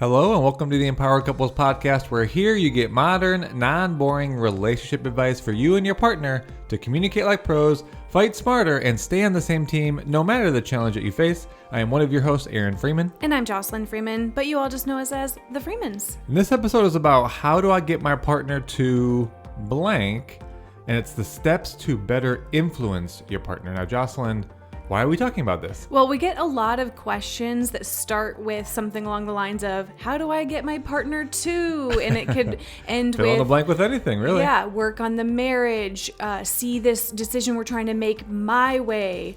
Hello and welcome to the Empowered Couples Podcast, where here you get modern, non-boring relationship advice for you and your partner to communicate like pros, fight smarter, and stay on the same team no matter the challenge that you face. I am one of your hosts, Aaron Freeman. And I'm Jocelyn Freeman, but you all just know us as the Freemans. And this episode is about how do I get my partner to blank, and it's the steps to better influence your partner. Now, Jocelyn, why are we talking about this? Well, we get a lot of questions that start with something along the lines of, how do I get my partner to? And it could end Fill in the blank with anything, really. Yeah, work on the marriage, see this decision we're trying to make my way,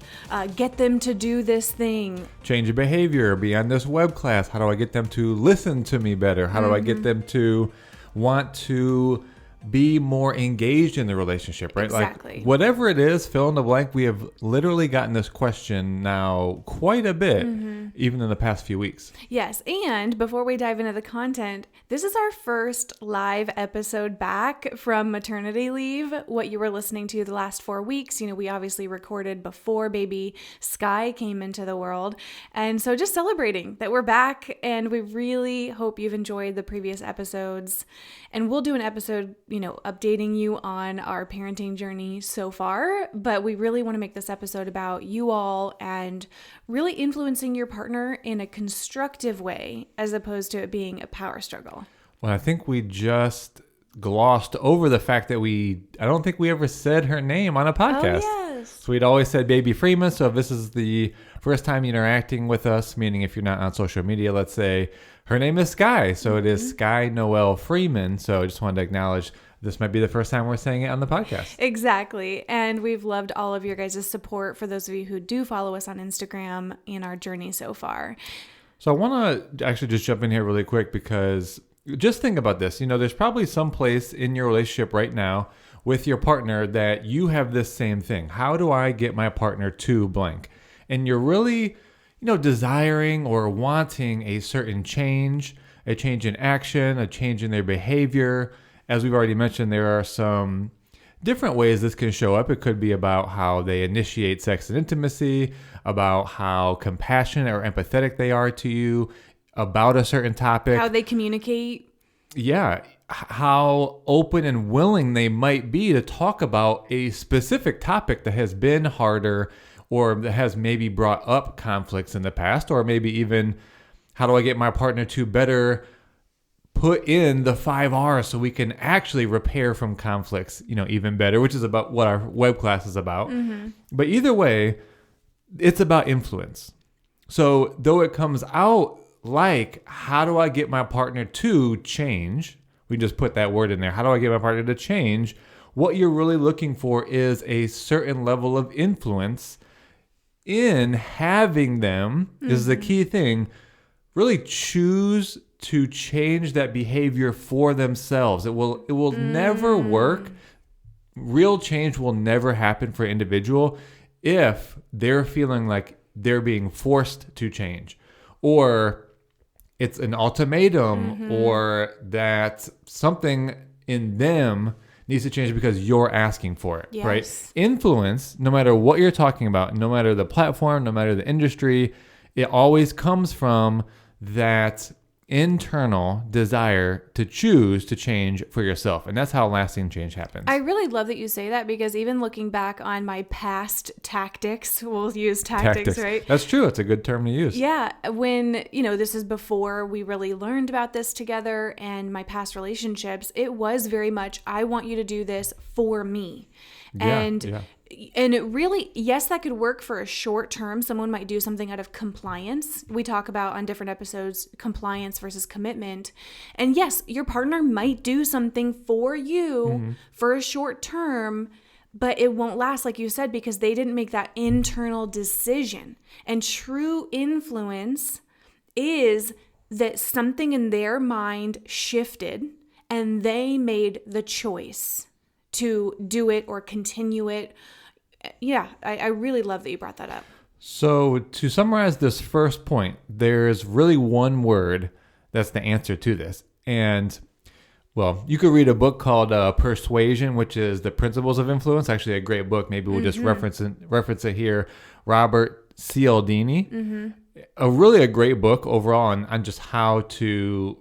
get them to do this thing. Change your behavior, be on this WebClass. How do I get them to listen to me better? How do I get them to want to be more engaged in the relationship, right? Exactly. Like whatever it is, fill in the blank. We have literally gotten this question now quite a bit, even in the past few weeks. Yes. And before we dive into the content, this is our first live episode back from maternity leave. What you were listening to the last 4 weeks, we obviously recorded before baby Sky came into the world. And so just celebrating that we're back, and we really hope you've enjoyed the previous episodes. And we'll do an episode, updating you on our parenting journey so far, but we really want to make this episode about you all and really influencing your partner in a constructive way as opposed to it being a power struggle. Well, I think we just glossed over the fact that I don't think we ever said her name on a podcast. Oh, yes. So we'd always said Baby Freeman. So if this is the first time interacting with us, meaning if you're not on social media, let's say her name is Sky. So it is Sky Noel Freeman. So I just wanted to acknowledge this might be the first time we're saying it on the podcast. Exactly. And we've loved all of your guys' support for those of you who do follow us on Instagram in our journey so far. So I want to actually just jump in here really quick, because just think about this. There's probably some place in your relationship right now with your partner that you have this same thing. How do I get my partner to blank? And you're really, desiring or wanting a certain change, a change in action, a change in their behavior. As we've already mentioned, there are some different ways this can show up. It could be about how they initiate sex and intimacy, about how compassionate or empathetic they are to you, about a certain topic. How they communicate. Yeah. How open and willing they might be to talk about a specific topic that has been harder or that has maybe brought up conflicts in the past, or maybe even how do I get my partner to better put in the 5 R's so we can actually repair from conflicts, even better, which is about what our WebClass is about. But either way, it's about influence. So though it comes out like, how do I get my partner to change? We just put that word in there. How do I get my partner to change? What you're really looking for is a certain level of influence in having them, is the key thing, really choose to change that behavior for themselves. It will never work. Real change will never happen for an individual if they're feeling like they're being forced to change, or it's an ultimatum, or that something in them needs to change because you're asking for it, right? Influence, no matter what you're talking about, no matter the platform, no matter the industry, it always comes from that internal desire to choose to change for yourself. And that's how lasting change happens. I really love that you say that, because even looking back on my past tactics, we'll use tactics, right? That's true. It's a good term to use. Yeah. When, this is before we really learned about this together, and my past relationships, it was very much, I want you to do this for me. And it really, yes, that could work for a short term. Someone might do something out of compliance. We talk about on different episodes, compliance versus commitment. And yes, your partner might do something for you for a short term, but it won't last, like you said, because they didn't make that internal decision. And true influence is that something in their mind shifted and they made the choice to do it or continue it. Yeah, I really love that you brought that up. So to summarize this first point, there's really one word that's the answer to this. And, well, you could read a book called Persuasion, which is The Principles of Influence. Actually, a great book. Maybe we'll just reference it here. Robert Cialdini. a great book overall on just how to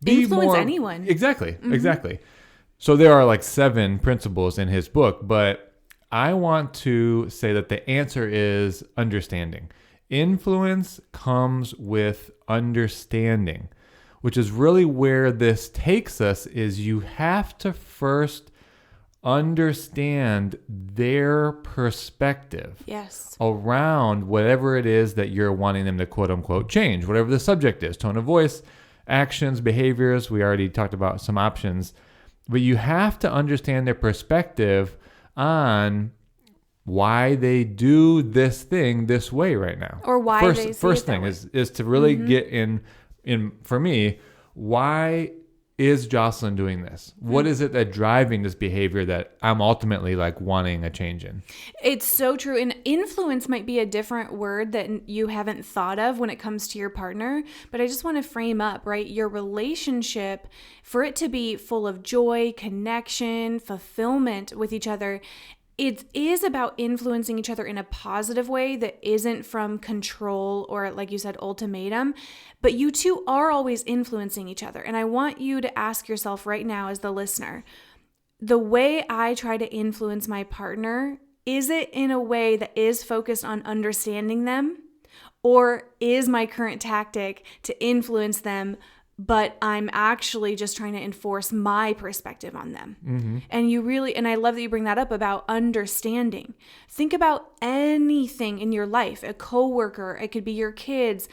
be influence more, anyone. Exactly. So there are like 7 principles in his book, but I want to say that the answer is understanding. Influence comes with understanding, which is really where this takes us. Is you have to first understand their perspective around whatever it is that you're wanting them to quote unquote change, whatever the subject is, tone of voice, actions, behaviors. We already talked about some options, but you have to understand their perspective on why they do this thing this way right now. Or why they see first it thing that way. is to really get in for me, why is Jocelyn doing this? What is it that driving this behavior that I'm ultimately like wanting a change in? It's so true. And influence might be a different word that you haven't thought of when it comes to your partner. But I just want to frame up, right? Your relationship, for it to be full of joy, connection, fulfillment with each other, it is about influencing each other in a positive way that isn't from control or, like you said, ultimatum. But you two are always influencing each other. And I want you to ask yourself right now as the listener, the way I try to influence my partner, is it in a way that is focused on understanding them? Or is my current tactic to influence them, but I'm actually just trying to enforce my perspective on them? And I love that you bring that up about understanding. Think about anything in your life, a coworker, it could be your kids.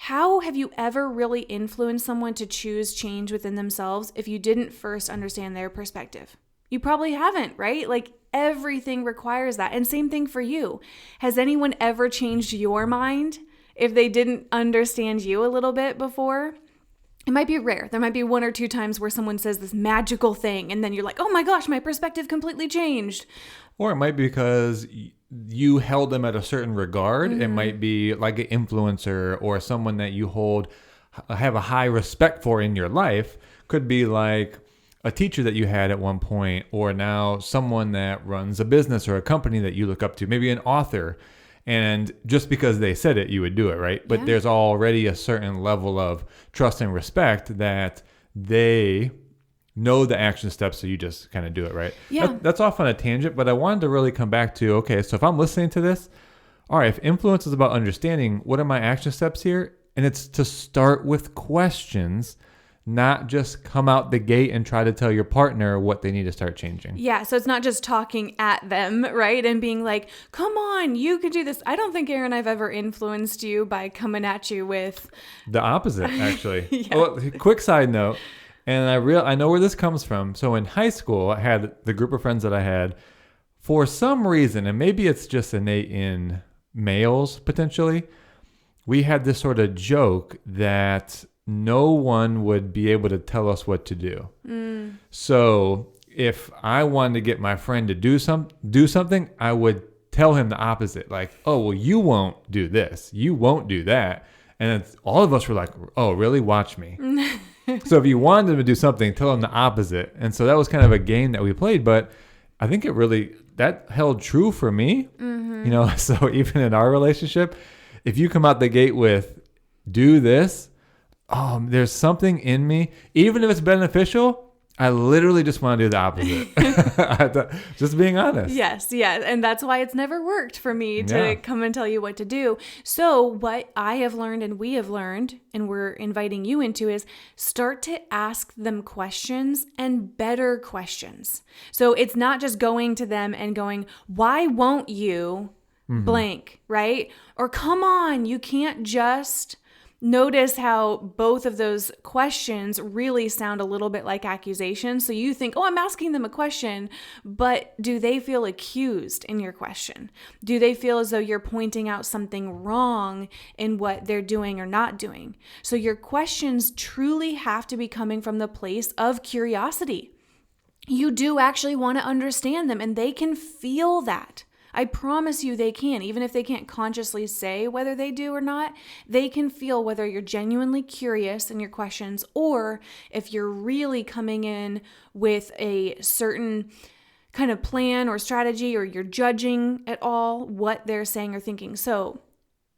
How have you ever really influenced someone to choose change within themselves if you didn't first understand their perspective? You probably haven't, right? Like everything requires that. And same thing for you. Has anyone ever changed your mind if they didn't understand you a little bit before? It might be rare. There might be 1 or 2 times where someone says this magical thing and then you're like, oh my gosh, my perspective completely changed. Or it might be because you held them at a certain regard. It might be like an influencer or someone that you have a high respect for in your life. Could be like a teacher that you had at one point, or now someone that runs a business or a company that you look up to, maybe an author. And just because they said it, you would do it, right? But there's already a certain level of trust and respect that they know the action steps, so you just kind of do it, right? Yeah. That's off on a tangent, but I wanted to really come back to, okay, so if I'm listening to this, all right, if influence is about understanding, what are my action steps here? And it's to start with questions, not just come out the gate and try to tell your partner what they need to start changing. Yeah, so it's not just talking at them, right? And being like, come on, you can do this. I don't think, Aaron, I've ever influenced you by coming at you with... The opposite, actually. Well, quick side note, and I know where this comes from. So in high school, I had the group of friends that I had. For some reason, and maybe it's just innate in males potentially, we had this sort of joke that no one would be able to tell us what to do. So if I wanted to get my friend to do something, I would tell him the opposite. Like, oh, well, you won't do this. You won't do that. And then all of us were like, oh, really? Watch me. So if you wanted him to do something, tell him the opposite. And so that was kind of a game that we played. But I think that held true for me. So even in our relationship, if you come out the gate with do this, there's something in me, even if it's beneficial, I literally just want to do the opposite. Just being honest. Yes. And that's why it's never worked for me to come and tell you what to do. So what I have learned and we have learned, and we're inviting you into, is start to ask them questions and better questions. So it's not just going to them and going, why won't you blank, right? Or come on, you can't just... Notice how both of those questions really sound a little bit like accusations. So you think, oh, I'm asking them a question, but do they feel accused in your question? Do they feel as though you're pointing out something wrong in what they're doing or not doing? So your questions truly have to be coming from the place of curiosity. You do actually want to understand them, and they can feel that. I promise you they can. Even if they can't consciously say whether they do or not, they can feel whether you're genuinely curious in your questions or if you're really coming in with a certain kind of plan or strategy, or you're judging at all what they're saying or thinking. So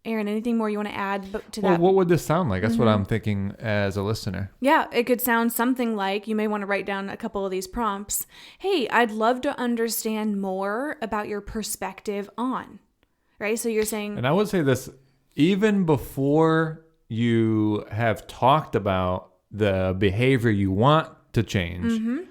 Aaron, anything more you want to add to Well, that? what would this sound like? That's what I'm thinking as a listener. Yeah, it could sound something like, you may want to write down a couple of these prompts. Hey, I'd love to understand more about your perspective on, right? So you're saying... And I would say this, even before you have talked about the behavior you want to change,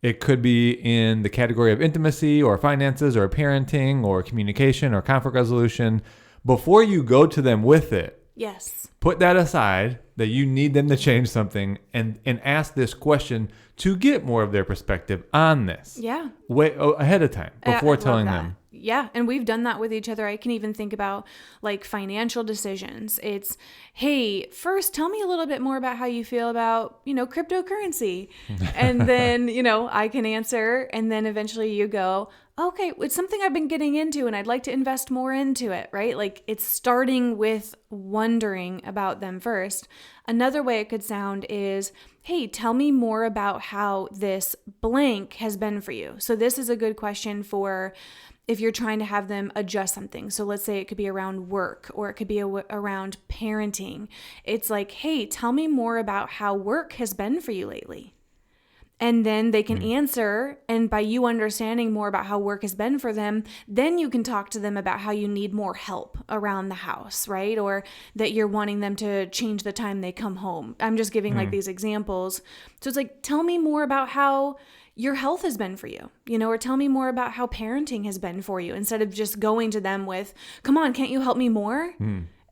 it could be in the category of intimacy or finances or parenting or communication or conflict resolution. Before you go to them with it, Yes. put that aside, that you need them to change something, and ask this question to get more of their perspective on this. Yeah. Way ahead of time, before telling them. Yeah, and we've done that with each other. I can even think about like financial decisions. It's, hey, first tell me a little bit more about how you feel about, cryptocurrency. And then, I can answer, and then eventually you go, okay, it's something I've been getting into and I'd like to invest more into it, right? Like it's starting with wondering about them first. Another way it could sound is, hey, tell me more about how this blank has been for you. So this is a good question for if you're trying to have them adjust something. So let's say it could be around work, or it could be around parenting. It's like, hey, tell me more about how work has been for you lately. And then they can answer, and by you understanding more about how work has been for them, then you can talk to them about how you need more help around the house, right? Or that you're wanting them to change the time they come home. I'm just giving like these examples. So it's like, tell me more about how your health has been for you, or tell me more about how parenting has been for you, instead of just going to them with, come on, can't you help me more?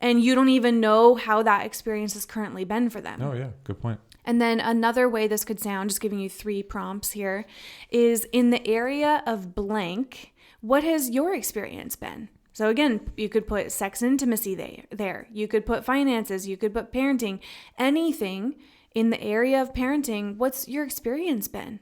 And you don't even know how that experience has currently been for them. Oh yeah, good point. And then another way this could sound, just giving you 3 prompts here, is in the area of blank, what has your experience been? So again, you could put sex and intimacy there. You could put finances. You could put parenting. Anything in the area of parenting, what's your experience been?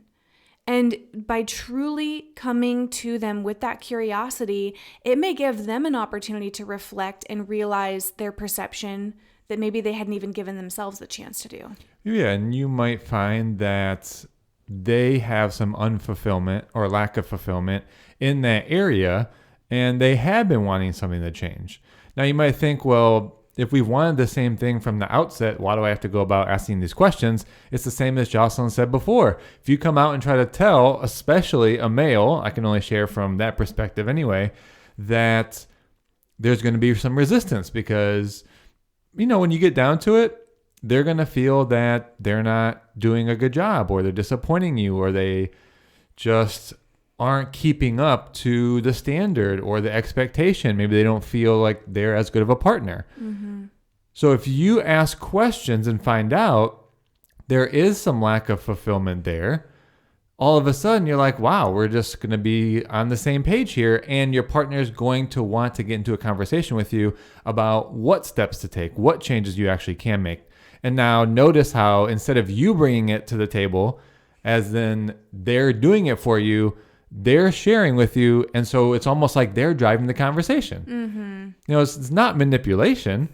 And by truly coming to them with that curiosity, it may give them an opportunity to reflect and realize their perception that maybe they hadn't even given themselves the chance to do. Yeah, and you might find that they have some unfulfillment or lack of fulfillment in that area, and they have been wanting something to change. Now, you might think, well, if we've wanted the same thing from the outset, why do I have to go about asking these questions? It's the same as Jocelyn said before. If you come out and try to tell, especially a male, I can only share from that perspective anyway, that there's going to be some resistance because, when you get down to it, they're going to feel that they're not doing a good job, or they're disappointing you, or they just aren't keeping up to the standard or the expectation. Maybe they don't feel like they're as good of a partner. So if you ask questions and find out there is some lack of fulfillment there, all of a sudden you're like, wow, we're just going to be on the same page here. And your partner is going to want to get into a conversation with you about what steps to take, what changes you actually can make. And now notice how instead of you bringing it to the table, as then they're doing it for you, they're sharing with you. And so it's almost like they're driving the conversation. It's not manipulation.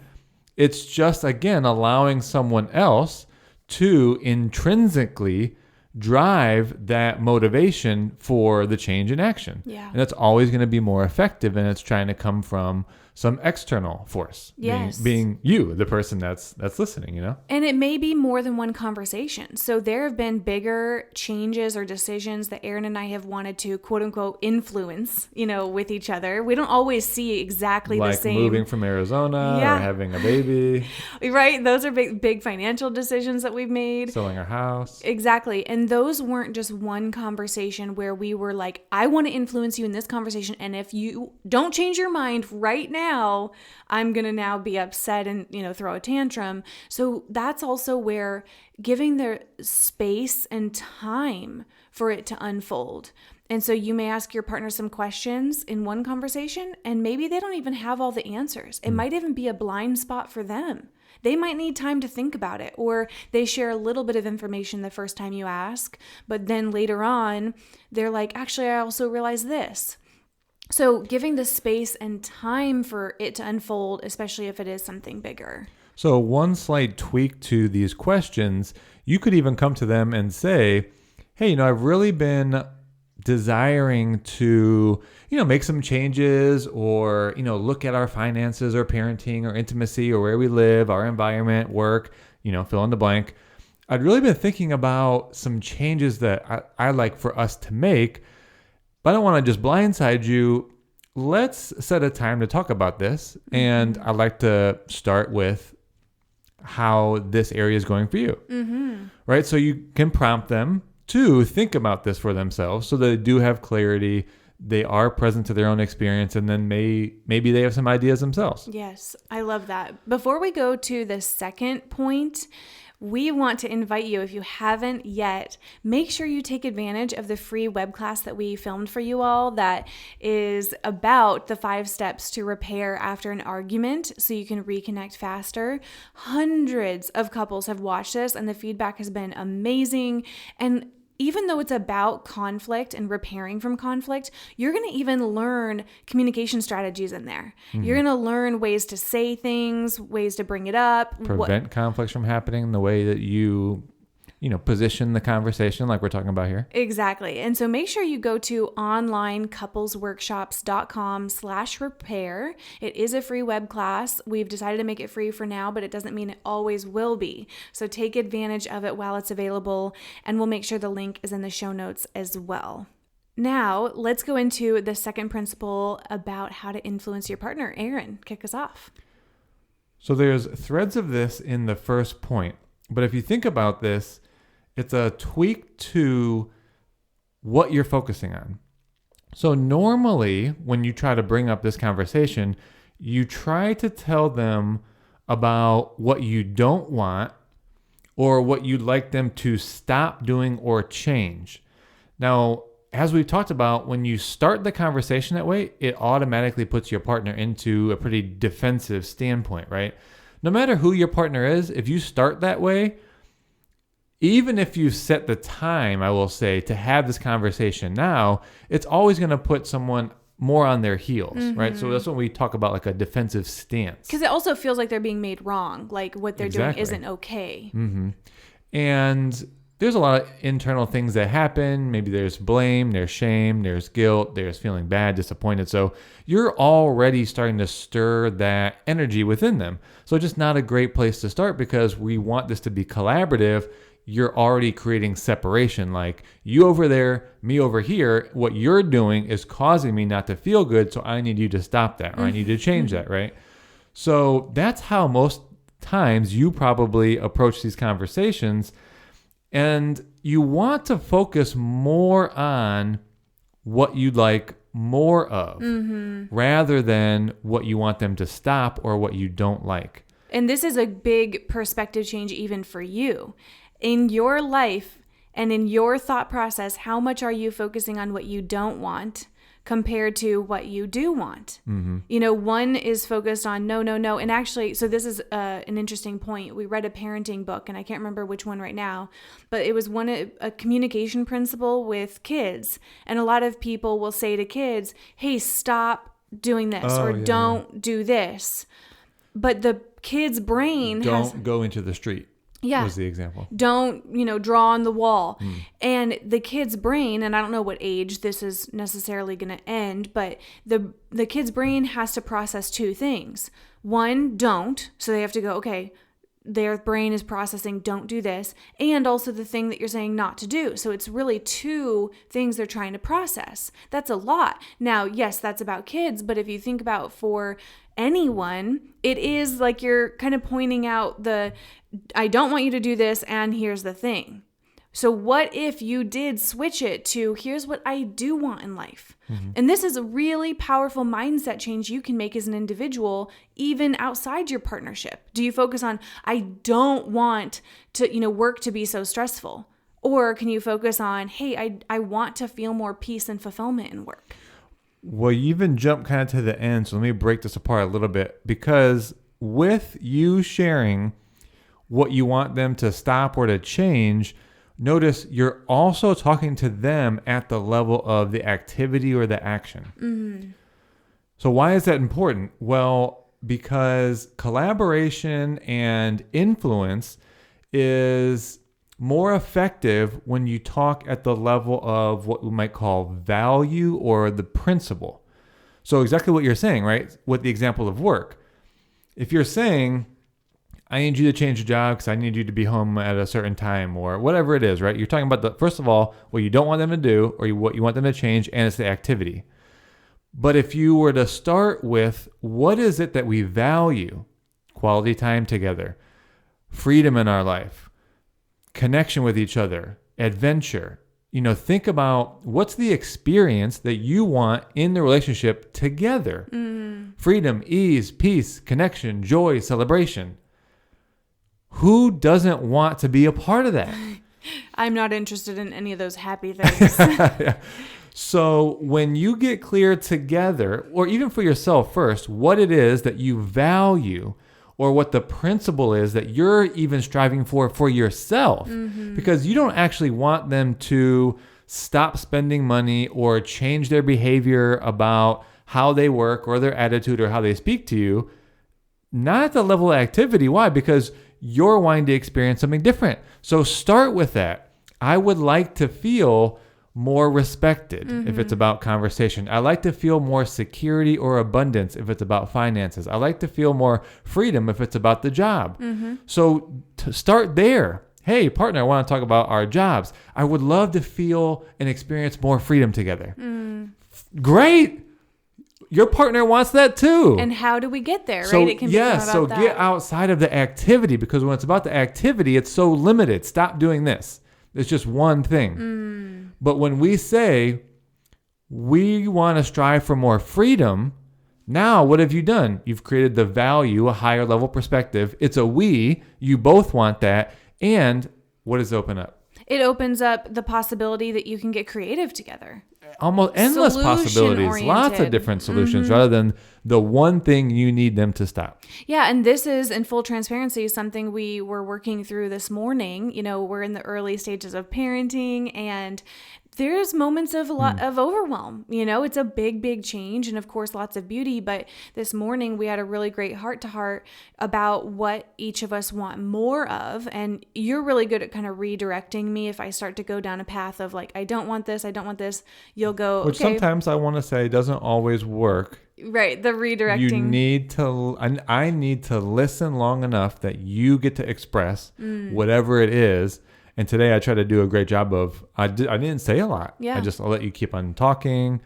It's just, again, allowing someone else to intrinsically drive that motivation for the change in action. Yeah. And that's always going to be more effective, and it's trying to come from some external force. Yes. Being you, the person that's listening, And it may be more than one conversation. So there have been bigger changes or decisions that Aaron and I have wanted to, quote unquote, influence, with each other. We don't always see exactly the same. Like moving from Arizona or having a baby. Right. Those are big financial decisions that we've made. Selling our house. Exactly. And those weren't just one conversation where we were like, I want to influence you in this conversation. And if you don't change your mind right now, I'm going to now be upset and, throw a tantrum. So that's also where giving the space and time for it to unfold. And so you may ask your partner some questions in one conversation, and maybe they don't even have all the answers. It might even be a blind spot for them. They might need time to think about it, or they share a little bit of information the first time you ask, but then later on, they're like, actually, I also realized this. So giving the space and time for it to unfold, especially if it is something bigger. So one slight tweak to these questions, you could even come to them and say, hey, I've really been desiring to, make some changes or, look at our finances or parenting or intimacy or where we live, our environment, work, fill in the blank, I'd really been thinking about some changes that I like for us to make, but I don't want to just blindside you. Let's set a time to talk about this. And I'd like to start with how this area is going for you, right? So you can prompt them to think about this for themselves so they do have clarity. They are present to their own experience, and then maybe they have some ideas themselves. Yes, I love that. Before we go to the second point, we want to invite you, if you haven't yet, make sure you take advantage of the free web class that we filmed for you all that is about the 5 steps to repair after an argument so you can reconnect faster. Hundreds of couples have watched this and the feedback has been amazing. And even though it's about conflict and repairing from conflict, you're going to even learn communication strategies in there. You're going to learn ways to say things, ways to bring it up. Prevent conflicts from happening, the way that you position the conversation like we're talking about here. Exactly. And so make sure you go to onlinecouplesworkshops.com/repair. It is a free web class. We've decided to make it free for now, but it doesn't mean it always will be. So take advantage of it while it's available, and we'll make sure the link is in the show notes as well. Now, let's go into the second principle about how to influence your partner. Aaron, kick us off. So there's threads of this in the first point, but if you think about this, it's a tweak to what you're focusing on. So normally when you try to bring up this conversation, you try to tell them about what you don't want or what you'd like them to stop doing or change. Now, as we've talked about, when you start the conversation that way, it automatically puts your partner into a pretty defensive standpoint, right? No matter who your partner is, if you start that way, even if you set the time, I will say, to have this conversation now, it's always going to put someone more on their heels, right? So that's when we talk about like a defensive stance. Because it also feels like they're being made wrong, like what they're doing isn't okay. And there's a lot of internal things that happen. Maybe there's blame, there's shame, there's guilt, there's feeling bad, disappointed. So you're already starting to stir that energy within them. So just not a great place to start because we want this to be collaborative. You're already creating separation, like you over there, me over here. What you're doing is causing me not to feel good, so I need you to stop that, or I need to change that, right? So that's how most times you probably approach these conversations, and you want to focus more on what you'd like more of rather than what you want them to stop or what you don't like. And this is a big perspective change even for you. In your life and in your thought process, how much are you focusing on what you don't want compared to what you do want? One is focused on no. And actually, so this is an interesting point. We read a parenting book, and I can't remember which one right now, but it was a communication principle with kids. And a lot of people will say to kids, hey, stop doing this don't do this. But the kid's brain Don't go into the street. Yeah. Was the example. Don't, draw on the wall. And the kid's brain, and I don't know what age this is necessarily going to end, but the kid's brain has to process 2 things. One, don't. So they have to go, okay, their brain is processing don't do this, and also the thing that you're saying not to do. So it's really 2 things they're trying to process. That's a lot. Now, yes, that's about kids, but if you think about for anyone, it is like you're kind of pointing out I don't want you to do this, and here's the thing. So what if you did switch it to here's what I do want in life? And this is a really powerful mindset change you can make as an individual, even outside your partnership. Do you focus on, I don't want to, work to be so stressful? Or can you focus on, hey, I want to feel more peace and fulfillment in work? Well, you even jump kind of to the end. So let me break this apart a little bit, because with you sharing what you want them to stop or to change, notice you're also talking to them at the level of the activity or the action. So why is that important? Well, because collaboration and influence is more effective when you talk at the level of what we might call value or the principle. So exactly what you're saying, right? With the example of work. If you're saying, I need you to change your job because I need you to be home at a certain time or whatever it is, right? You're talking about, first of all, what you don't want them to do or what you want them to change, and it's the activity. But if you were to start with, what is it that we value? Quality time together, freedom in our life, connection with each other, adventure. Think about what's the experience that you want in the relationship together. Freedom, ease, peace, connection, joy, celebration. Who doesn't want to be a part of that? I'm not interested in any of those happy things. Yeah. So when you get clear together, or even for yourself first, what it is that you value, or what the principle is that you're even striving for yourself, because you don't actually want them to stop spending money or change their behavior about how they work or their attitude or how they speak to you, not at the level of activity. Why? Because you're wanting to experience something different. So start with that. I would like to feel more respected if it's about conversation. I like to feel more security or abundance if it's about finances. I like to feel more freedom if it's about the job. So to start there. Hey, partner, I want to talk about our jobs. I would love to feel and experience more freedom together. Great. Your partner wants that too. And how do we get there, so, right? It can be about so that. Get outside of the activity, because when it's about the activity, it's so limited. Stop doing this. It's just one thing. But when we say we want to strive for more freedom, now what have you done? You've created the value, a higher level perspective. It's a we. You both want that. And what does it open up? It opens up the possibility that you can get creative together. Almost endless possibilities, lots of different solutions rather than the one thing you need them to stop. Yeah, and this is, in full transparency, something we were working through this morning. We're in the early stages of parenting, and there's moments of a lot of overwhelm. It's a big, big change, and of course, lots of beauty. But this morning, we had a really great heart-to-heart about what each of us want more of. And you're really good at kind of redirecting me if I start to go down a path of like, I don't want this, I don't want this. You'll go, which okay. Sometimes I want to say doesn't always work. Right, the redirecting. You need to, I need to listen long enough that you get to express whatever it is. And today I try to do a great job of, I didn't say a lot. Yeah. I'll let you keep on talking,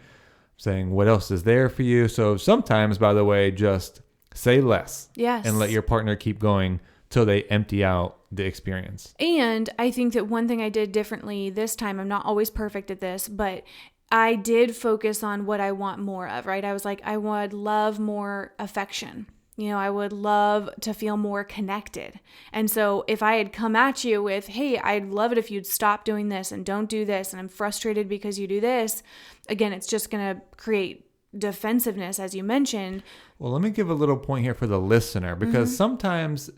saying what else is there for you. So sometimes, by the way, just say less. Yes. And let your partner keep going till they empty out the experience. And I think that one thing I did differently this time, I'm not always perfect at this, but I did focus on what I want more of, right? I was like, I would love more affection. I would love to feel more connected. And so if I had come at you with, hey, I'd love it if you'd stop doing this and don't do this, and I'm frustrated because you do this, again, it's just going to create defensiveness, as you mentioned. Well, let me give a little point here for the listener, because sometimes,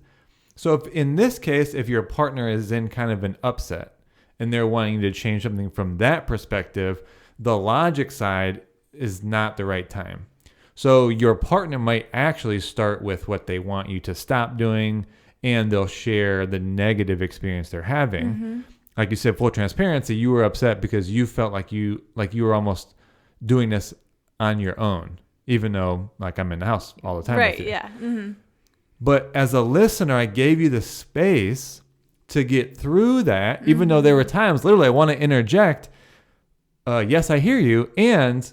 so if in this case, if your partner is in kind of an upset and they're wanting to change something from that perspective, the logic side is not the right time. So your partner might actually start with what they want you to stop doing, and they'll share the negative experience they're having. Like you said, full transparency, you were upset because you felt like you were almost doing this on your own, even though like I'm in the house all the time. Right, with you. yeah. But as a listener, I gave you the space to get through that, even though there were times, literally, I want to interject, yes, I hear you, and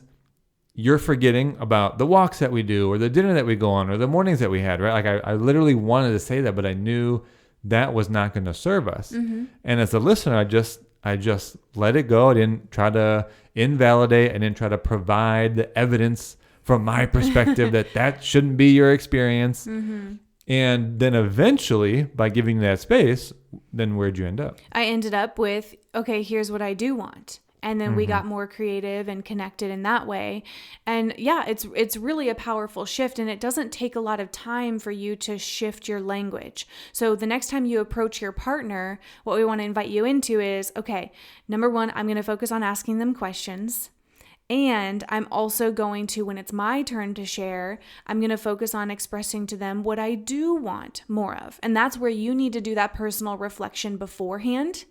you're forgetting about the walks that we do or the dinner that we go on or the mornings that we had, right? Like I literally wanted to say that, but I knew that was not going to serve us. And as a listener, I just let it go. I didn't try to invalidate. I didn't try to provide the evidence from my perspective that shouldn't be your experience. And then eventually, by giving that space, then where'd you end up? I ended up with, okay, here's what I do want. And then we got more creative and connected in that way. And yeah, it's really a powerful shift, and it doesn't take a lot of time for you to shift your language. So the next time you approach your partner, what we want to invite you into is, okay, number one, I'm going to focus on asking them questions. And I'm also going to, when it's my turn to share, I'm going to focus on expressing to them what I do want more of. And that's where you need to do that personal reflection beforehand.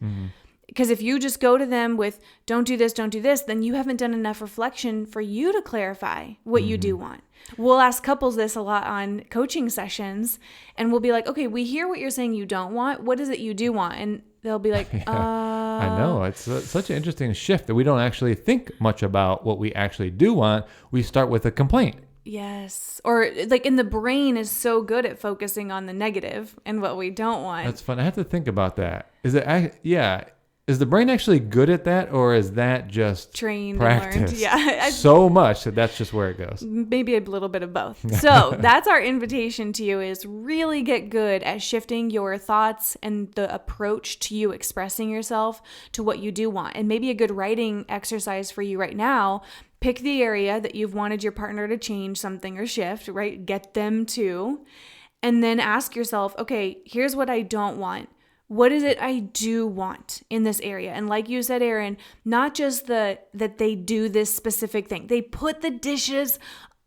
Because if you just go to them with, don't do this, then you haven't done enough reflection for you to clarify what you do want. We'll ask couples this a lot on coaching sessions, and we'll be like, okay, we hear what you're saying you don't want. What is it you do want? And they'll be like, I know. It's such an interesting shift that we don't actually think much about what we actually do want. We start with a complaint. Yes. Or like in the brain is so good at focusing on the negative and what we don't want. That's fun. I have to think about that. Is the brain actually good at that, or is that just trained practice? And learned? Yeah. So much that that's just where it goes. Maybe a little bit of both. So that's our invitation to you, is really get good at shifting your thoughts and the approach to you expressing yourself to what you do want. And maybe a good writing exercise for you right now, pick the area that you've wanted your partner to change something or shift, right? Get them to, and then ask yourself, okay, here's what I don't want. What is it I do want in this area? And like you said, Aaron, not just that they do this specific thing. They put the dishes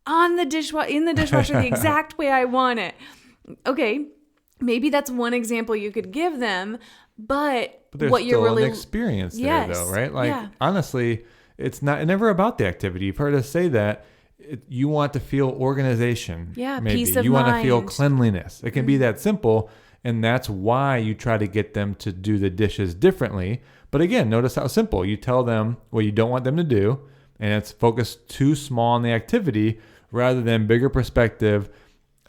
on the dishwasher the exact way I want it. Okay, maybe that's one example you could give them, but there's what you're still really an experience there, though, right? Like, honestly, it's never about the activity. You've heard us say that. You want to feel organization. Yeah, maybe. Peace of you want mind. to feel cleanliness. It can be that simple. And that's why you try to get them to do the dishes differently. But again, notice how simple. You tell them what you don't want them to do, and it's focused too small on the activity rather than bigger perspective.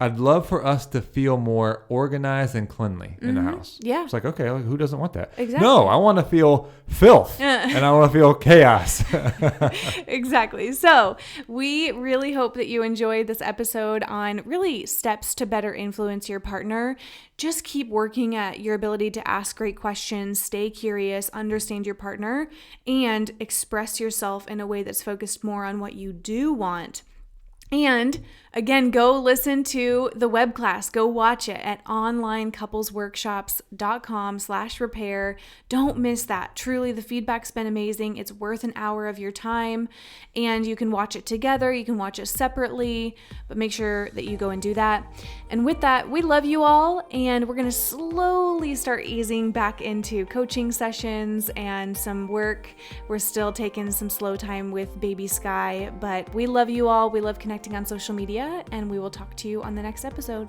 I'd love for us to feel more organized and cleanly in the house. Yeah. It's like, okay, who doesn't want that? Exactly. No, I want to feel filth and I want to feel chaos. Exactly. So we really hope that you enjoyed this episode on really steps to better influence your partner. Just keep working at your ability to ask great questions, stay curious, understand your partner, and express yourself in a way that's focused more on what you do want. And again, go listen to the WebClass. Go watch it at onlinecouplesworkshops.com/repair. Don't miss that. Truly, the feedback's been amazing. It's worth an hour of your time, and you can watch it together. You can watch it separately, but make sure that you go and do that. And with that, we love you all, and we're going to slowly start easing back into coaching sessions and some work. We're still taking some slow time with baby Sky, but we love you all. We love connecting on social media, and we will talk to you on the next episode.